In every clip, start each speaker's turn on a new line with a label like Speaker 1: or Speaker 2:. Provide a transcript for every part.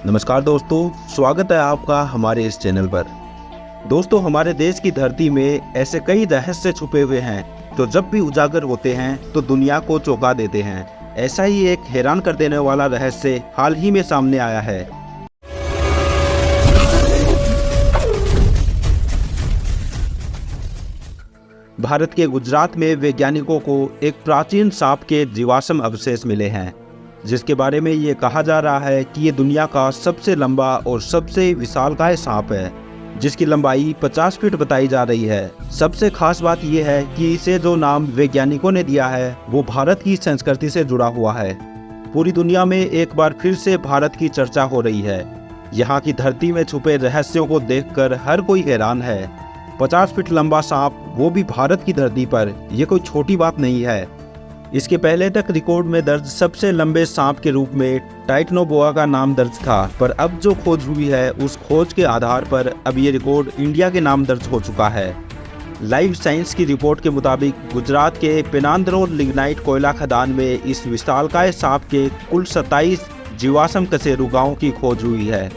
Speaker 1: नमस्कार दोस्तों, स्वागत है आपका हमारे इस चैनल पर। दोस्तों, हमारे देश की धरती में ऐसे कई रहस्य छुपे हुए हैं जो जब भी उजागर होते हैं तो दुनिया को चौंका देते हैं। ऐसा ही एक हैरान कर देने वाला रहस्य हाल ही में सामने आया है। भारत के गुजरात में वैज्ञानिकों को एक प्राचीन सांप के जीवाश्म अवशेष मिले हैं, जिसके बारे में ये कहा जा रहा है कि ये दुनिया का सबसे लंबा और सबसे विशालकाय सांप है, जिसकी लंबाई 50 फीट बताई जा रही है। सबसे खास बात यह है कि इसे जो नाम वैज्ञानिकों ने दिया है वो भारत की संस्कृति से जुड़ा हुआ है। पूरी दुनिया में एक बार फिर से भारत की चर्चा हो रही है। यहाँ की धरती में छुपे रहस्यों को देखकर हर कोई हैरान है। 50 फीट लंबा सांप, वो भी भारत की धरती पर, ये कोई छोटी बात नहीं है। इसके पहले तक रिकॉर्ड में दर्ज सबसे लंबे सांप के रूप में टाइटनोबोआ का नाम दर्ज था, पर अब जो खोज हुई है उस खोज के आधार पर अब ये रिकॉर्ड इंडिया के नाम दर्ज हो चुका है। लाइव साइंस की रिपोर्ट के मुताबिक गुजरात के पेनांदरोर लिग्नाइट कोयला खदान में इस विशालकाय सांप के कुल 27 जीवाश्म कशेरू गाँव की खोज हुई है।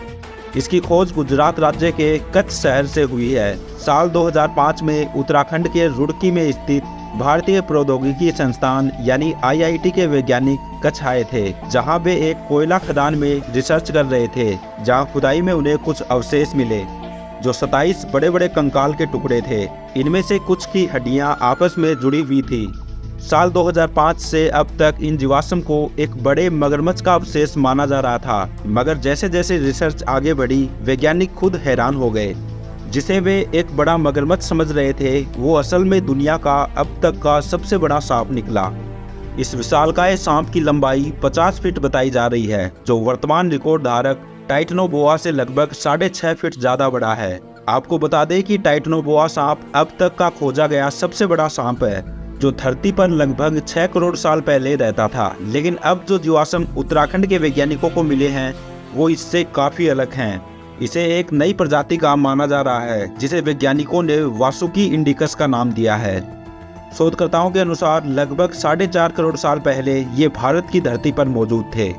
Speaker 1: इसकी खोज गुजरात राज्य के कच्छ शहर से हुई है। साल 2005 में उत्तराखंड के रुड़की में स्थित भारतीय प्रौद्योगिकी संस्थान यानी IIT के वैज्ञानिक कच्छ आए थे, जहां वे एक कोयला खदान में रिसर्च कर रहे थे, जहां खुदाई में उन्हें कुछ अवशेष मिले जो 27 बड़े बड़े कंकाल के टुकड़े थे। इनमें से कुछ की हड्डियां आपस में जुड़ी हुई थी। साल 2005 से अब तक इन जीवाश्म को एक बड़े मगरमच्छ का अवशेष माना जा रहा था, मगर जैसे जैसे रिसर्च आगे बढ़ी वैज्ञानिक खुद हैरान हो गए। जिसे वे एक बड़ा मगरमच्छ समझ रहे थे वो असल में दुनिया का अब तक का सबसे बड़ा सांप निकला। इस विशालकाय सांप की लंबाई 50 फीट बताई जा रही है, जो वर्तमान रिकॉर्ड धारक टाइटनोबोआ से लगभग 6.5 फीट ज्यादा बड़ा है। आपको बता दें कि टाइटनोबोआ सांप अब तक का खोजा गया सबसे बड़ा सांप है, जो धरती पर लगभग 6 करोड़ साल पहले रहता था। लेकिन अब जो जीवाश्म उत्तराखंड के वैज्ञानिकों को मिले हैं वो इससे काफी अलग हैं। इसे एक नई प्रजाति का माना जा रहा है, जिसे वैज्ञानिकों ने वासुकी इंडिकस का नाम दिया है। शोधकर्ताओं के अनुसार लगभग 4.5 करोड़ साल पहले ये भारत की धरती पर मौजूद थे।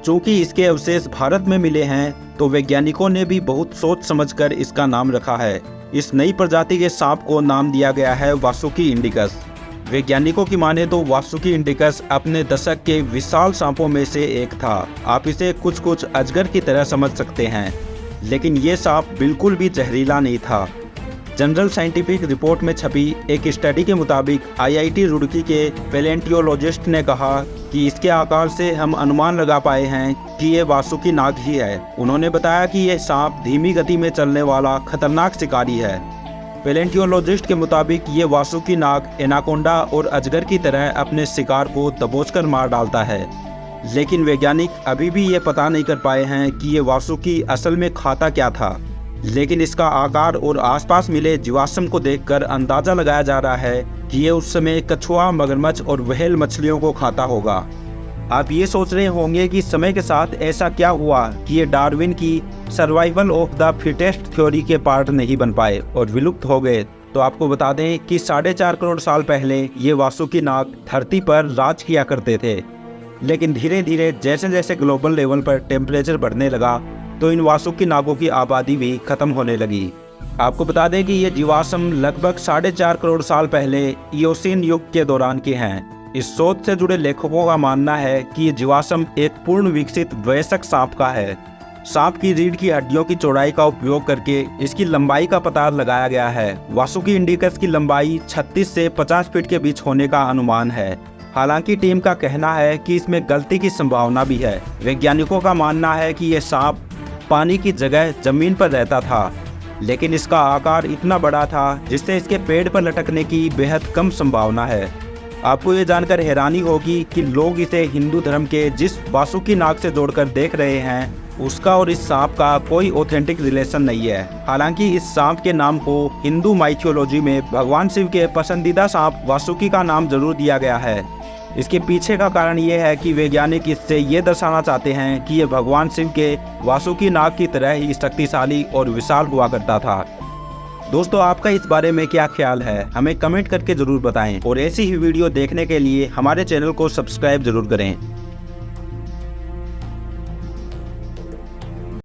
Speaker 1: चूंकि इसके अवशेष भारत में मिले हैं तो वैज्ञानिकों ने भी बहुत सोच समझकर इसका नाम रखा है। इस नई प्रजाति के सांप को नाम दिया गया है वासुकी इंडिकस। वैज्ञानिकों की माने तो वासुकी इंडिकस अपने दशक के विशाल सांपों में से एक था। आप इसे कुछ अजगर की तरह समझ सकते हैं, लेकिन ये सांप बिल्कुल भी जहरीला नहीं था। जनरल साइंटिफिक रिपोर्ट में छपी एक स्टडी के मुताबिक IIT रुड़की के पैलेंटियोलॉजिस्ट ने कहा कि इसके आकार से हम अनुमान लगा पाए हैं कि ये वासुकी नाग ही है। उन्होंने बताया कि यह सांप धीमी गति में चलने वाला खतरनाक शिकारी है। पैलेंटियोलॉजिस्ट के मुताबिक ये वासुकी नाग एनाकोंडा और अजगर की तरह अपने शिकार को दबोचकर मार डालता है। लेकिन वैज्ञानिक अभी भी ये पता नहीं कर पाए हैं कि ये वासुकी असल में खाता क्या था। लेकिन इसका आकार और आसपास मिले जीवाश्म को देखकर अंदाजा लगाया जा रहा है कि ये उस समय कछुआ, मगरमच्छ और व्हेल मछलियों को खाता होगा। आप ये सोच रहे होंगे कि समय के साथ ऐसा क्या हुआ कि ये डार्विन की survival of the fittest theory के पार्ट नहीं बन पाए और विलुप्त हो गए। तो आपको बता दें कि 4.5 करोड़ साल पहले ये वासुकी नाग धरती पर राज किया करते थे। लेकिन धीरे धीरे जैसे जैसे ग्लोबल लेवल पर टेम्परेचर बढ़ने लगा तो इन वासुकी नागों की आबादी भी खत्म होने लगी। आपको बता दें कि ये जीवाश्म लगभग 4.5 करोड़ साल पहले इयोसीन युग के दौरान के हैं। इस शोध से जुड़े लेखकों का मानना है कि ये जीवाश्म एक पूर्ण विकसित वयस्क सांप का है। सांप की रीढ़ की हड्डियों की चौड़ाई का उपयोग करके इसकी लंबाई का पता लगाया गया है। वासुकी इंडिकस की लंबाई 36 से 50 फीट के बीच होने का अनुमान है। हालांकि टीम का कहना है कि इसमें गलती की संभावना भी है। वैज्ञानिकों का मानना है कि यह सांप पानी की जगह जमीन पर रहता था, लेकिन इसका आकार इतना बड़ा था जिससे इसके पेड़ पर लटकने की बेहद कम संभावना है। आपको ये जानकर हैरानी होगी कि लोग इसे हिंदू धर्म के जिस वासुकी नाग से जोड़कर देख रहे हैं उसका और इस सांप का कोई ऑथेंटिक रिलेशन नहीं है। हालांकि इस सांप के नाम को हिंदू माइथोलॉजी में भगवान शिव के पसंदीदा सांप वासुकी का नाम जरूर दिया गया है। इसके पीछे का कारण ये है कि वैज्ञानिक इससे ये दर्शाना चाहते हैं कि ये भगवान शिव के वासुकी नाग की तरह ही शक्तिशाली और विशाल हुआ करता था। दोस्तों, आपका इस बारे में क्या ख्याल है, हमें कमेंट करके जरूर बताएं और ऐसी ही वीडियो देखने के लिए हमारे चैनल को सब्सक्राइब जरूर करें।